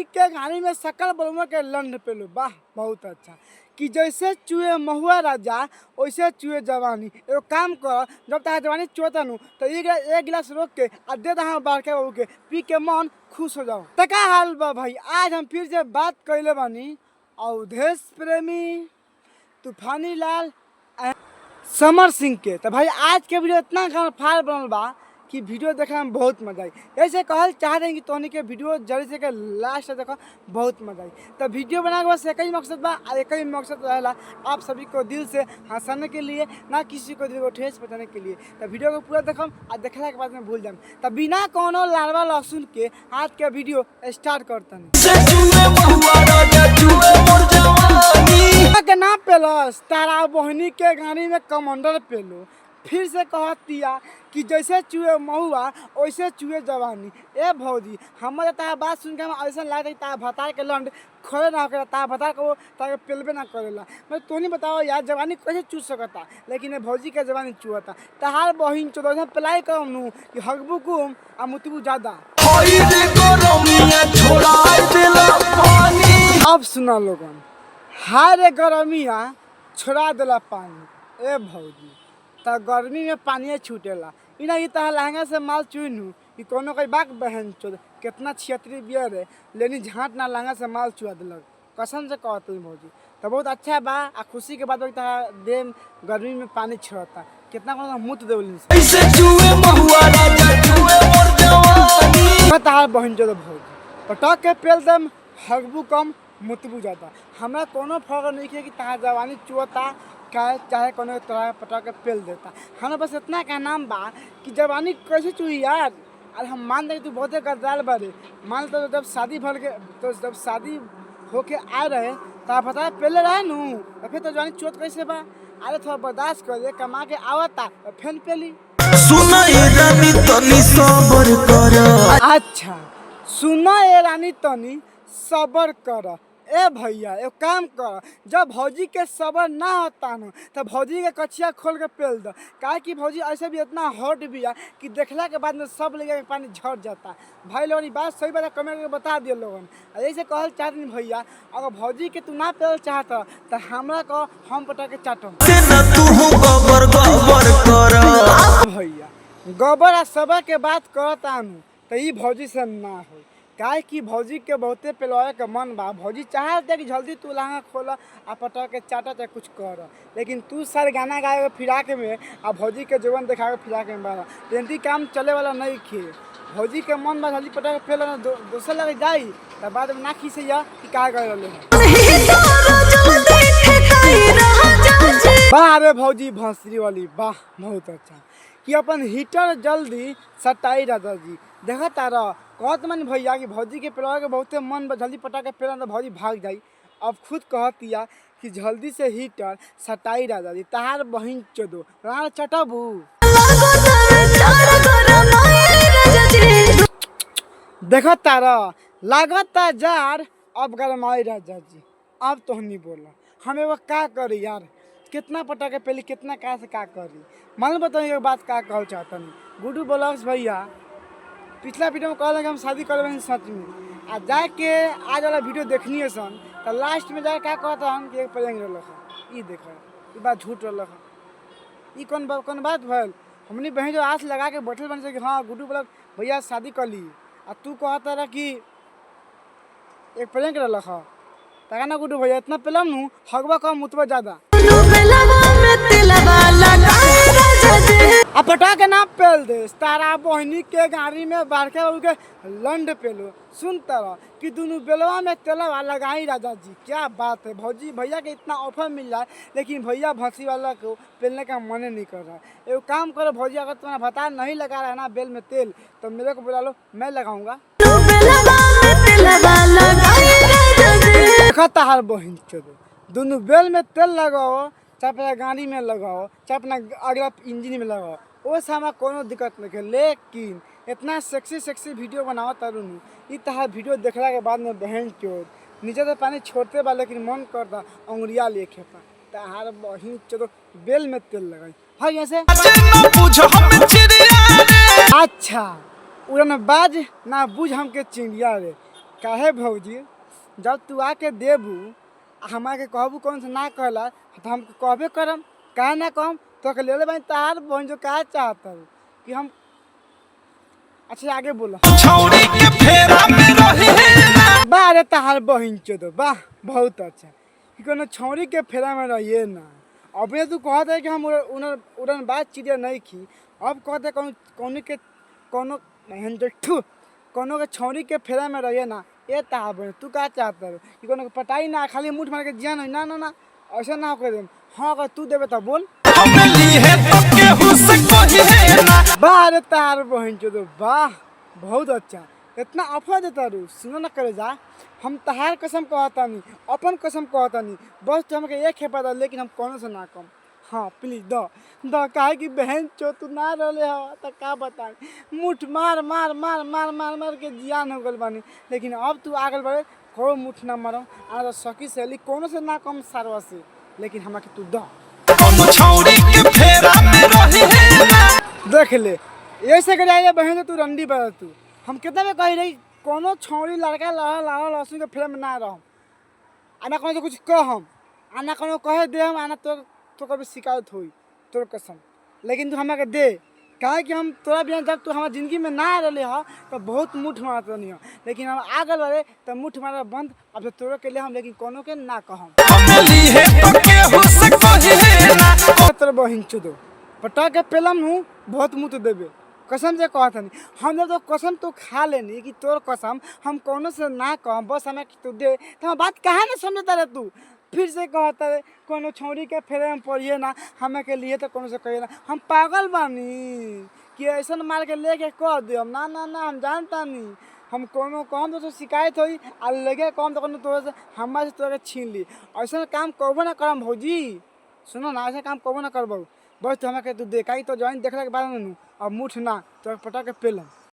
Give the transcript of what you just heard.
के कहानी में सकल बलुआ के लंड पेलू। वाह बहुत अच्छा। कि जैसे चुए महुआ राजा वैसे चुए जवानी। एगो काम कर, जब तक जवानी चुता नु तो एक गिलास रोक के आ दे दहा बारके बाबू के, पी के मन खुश हो जाओ। तो का हाल बा भाई, आज हम फिर से बात कैले बानी अवधेश प्रेमी, तूफानी लाल, समर सिंह के। तो भाई आज के वीडियो इतना फाड़ बनल बा कि वीडियो देखने में बहुत मजा आई। ऐसे कहल चाह रहे हैं कि तोहनी के वीडियो जल्दी से लास्ट तक देखो, बहुत मजा आई। तो वीडियो बनाने के बस एक ही मकसद बा, एक ही मकसद रहेला आप सभी को दिल से हंसाने के लिए, ना किसी को दिल को ठेस पहुँचाने के लिए। तो वीडियो को पूरा देखम और देखने के बाद में भूल जाम। तो बिना कोनो लारवा लहसुन के आज के वीडियो स्टार्ट करते हैं। ना पेलस तारा बहनी के गाड़ी में कमांडर पेलो, फिर से कहतिया कि जैसे चुए महुआ वैसे चुए जवानी। ए भौजी हमारे तारा बात सुन के ऐसा लगा तारा भतार के लंड खोले ना करे, तारा भतार को तारा पेलबे ना करेला। मैं तो नहीं बताओ यार जवानी कैसे चू सकता, लेकिन भौजी के जवानी चुअता। तहार बहिन चौदह पलाई करम नु कि हगबू कुम आ मुतबू ज्यादा। अब सुना लोगन, हाय रे गरमिया छोड़ा देला पानी। ए भौजी त गर्मी में पानी छूटेला, इना ही तह लहंगा से माल चुनू कि कोनो कोई बाक बहन चोद कितना छियतरी बियर रे, लेनी झाट ना लहंगा से माल चुआ दिलक। कसम से कहत हूँ भौजी तो बहुत अच्छा बा। आ खुशी के बात देम गर्मी में पानी छोड़ता, कितना कोनो मुत देवली तहार बहन चोद भौजी पटक के पेल देम हगबू कम मुतबू ज्यादा। हमरा कोनो फर्क नहीं है कि तहार जवानी चुअता चाहे कोनो तरह पटा के पेल देता। हमें बस इतना का नाम बा कि जवानी कैसे चुई यार। अरे हम मान दे तू बहुते गद्दार बारे, मान तो जब शादी भर के तो जब शादी होके आए रहे तो पता पेले रहे नू, तो फिर तो जवानी चोट कैसे बा। अरे थोड़ा बर्दाश्त कर, कमा के आवता फिर पेली। अच्छा सुना ये रानी तनी सबर कर। ए भैया एक काम कर, जब भौजी के सबर ना होता न तो भौजी के कचिया खोल के पेल दो। काहे कि भौजी ऐसे भी इतना हॉट भी है कि देखला के बाद में सब लगे पानी झड़ जाता। भाई लोगन बात सही बात कमेंट करके बता दिए लोगन। ऐसे कहल चाहते नहीं भैया, अगर भौजी के तू ना पेल चाहता तो हमरा को हम पटा के चाटम भैया। गोबर आ सबर के बात करता तो ई भौजी से ना हो। काहे कि भौजी के बहुते पेलवाए के मन बा। भौजी चाहते कि जल्दी तू लहंगा खोला आ पटा के चाटा चाहे कुछ कर, लेकिन तू सारे गाना गाए फिरा के में आ भौजी के जीवन देखा के फिरा के में बारा तेंती काम चले वाला नहीं खे। भौजी के मन बा जल्दी पटा के फेल दोसर लगे जाई तो बाद में ना खींचे या कि का कर रहे वाह रे भौजी भंसरी वाली। वाह बहुत अच्छा कि अपन हीटर जल्दी सटाई राजा जी। देखा तारा कहत मन भैया कि भौजी के पेलवा के बहुते मन जल्दी पटा के पेला तो भौजी भाग जाई। अब खुद कहतिया कि जल्दी से हीटर सटाई राजा जी। तहार बहिन चोदो राण चटबू देखा तारा लागत जार अब गरमाई राजा जी। अब तो नहीं बोला हमें वो का करी यार, कितना पटा के पहले कितना का से का करी। मान बताइए एक बात का कहल चाहता नहीं गुड्डू ब्लॉग्स भैया पिछला वीडियो में कहल कि हम शादी कर सच में आ जाके आज वाला वीडियो देखनी है सन तो लास्ट में जाके क्या कहता हम कि एक पलंग रख ई देखा ई बात झूठ रहा ई कौन बात भल। हमने बहन जो आस लगा के बैठल बन कि हाँ गुड्डू ब्लॉग भैया शादी कर ली आ तू कहता रहा कि एक पलंग रख तका ना गुड्डू भैया इतना पेलम नू हगवा कम मुतबा ज्यादा अब पटा के ना पेल दे तारा बहनी के गाड़ी में बारके बाबू के लंड पेलो। सुन तारा कि दोनों बेलवा में तेलवा लगाई राजा जी। क्या बात है भौजी भैया के इतना ऑफर मिल रहा है, लेकिन भैया भंसी वाला को पेलने का मन नहीं कर रहा है। एक काम करो भौजी, अगर तुम्हारा भतार नहीं लगा रहा है ना बेल में तेल तो मेरे को बुला लो, मैं लगाऊंगा। तार बहन चलो दोनों बेल में तेल लगाओ, चाहे अपना गाड़ी में लगाओ, चाहे अपना अगला इंजन में लगाओ, वो sama कोनो दिक्कत नहीं है। लेकिन इतना सेक्सी वीडियो बनाओ तरुण ई तहार वीडियो देखला के बाद में बहन चोर नीचे से पानी छोड़ते बा, लेकिन मन करता अंगुरिया ले खेपा तहार बहन चोर बेल में तेल लगाई। हाँ ऐसे अच्छा उड़न बाज ना बुझ हमके चिड़िया रे। काहे भौजी, जब तू आके देबू हमारे के कहबू कौन से ना कहला तो हम कहबे करम, काहे ना कहम। तो के ले ले भाई तार बहन जो का चाहता हूँ कि हम। अच्छा आगे बोलो। छौरी के फेरा में रही ना। वाह रे तार बहन चोदो, वाह बहुत अच्छा कि कोनो छौरी के फेरा में रहिए ना। अभी तू कहत है कि हम उड़न बात चिड़िया नहीं खी, अब कहते कोनो नहीं जो ठू कोनो के छौरी के फेरा में रहिए ना। ये तार बहन तू का चाहता है कि कोनो के पटाई ना खाली मुठ मार के जिया नहीं ना ना ना ऐसा ना कर देम। हाँ अगर तू देवे तो बोल। हमें ली है तो केहू से कही है ना। वाह रे तार बहन चोदो, वाह बहुत अच्छा। इतना अफवाह देता रू, सुनो ना करे जा। हम तहार कसम कहता नहीं, अपन कसम कहता नहीं, बस तो हमके एक है पता, लेकिन हम कौन से ना कम। हाँ प्लीज दो दो, काहे कि बहन चो तू ना रहे हो तो का बताए, मुठ मार मार मार मार मार मार के जियान हो गल बानी। लेकिन अब तू आगल बढ़े को मुठ ना मारो आ सखी सहेली कौन से ना कम सारवा से, लेकिन हमारे तू दो। कोनो छौरी के फेरा में रही है ना। देख ले ऐसे कर जाए बहन तू रंडी बड़ा तू। हम कितना में कही रही कोनो छौरी लड़का लाला लहसुन के फेरा में ना रह आना कोनो तो कुछ कहम आना कोनो कहे दे हम आना तो कभी शिकायत हुई तोर कसम। लेकिन तू हमें दे, काहे कि हम तोरा बिना जब तू हमारे जिंदगी में ना रहे हो तो बहुत मुठ मारत नहीं हो, लेकिन हम आगल बढ़े तो मुठ मारा बंद। अब तोरा के लिए हम लेकिन कोनो के ना कहम। हमें ली है तो केहू से कही है ना। तोर बहिन चुदो पटा के पेलम हूँ बहुत मुँह देवे कसम से कहत नहीं। हम जब तो कसम तो खा लेनी कि तोर कसम हम कोनो से ना कहम, बस हमें तू दे तो हम बात कहाँ ना समझता रहे तू। फिर से कहता है कोनो छौरी के फेरे में पढ़िए ना, हमें के लिए तो कोनो से कहिए ना। हम पागल बानी कि ऐसा मार के लेके कह दे हम ना ना ना, हम जानता नहीं। हम कोनो कम तो शिकायत हुई आ लगे कम तो कोनो तोरे से हमारे से तोरे छीन ली। ऐसा काम करबो ना करम भौजी, सुनो ना ऐसा काम करबो ना करबो, बस तो हमें तू देखा ही तो जॉइन देखने के बाद अब मुठ ना तो पटा के पेलम।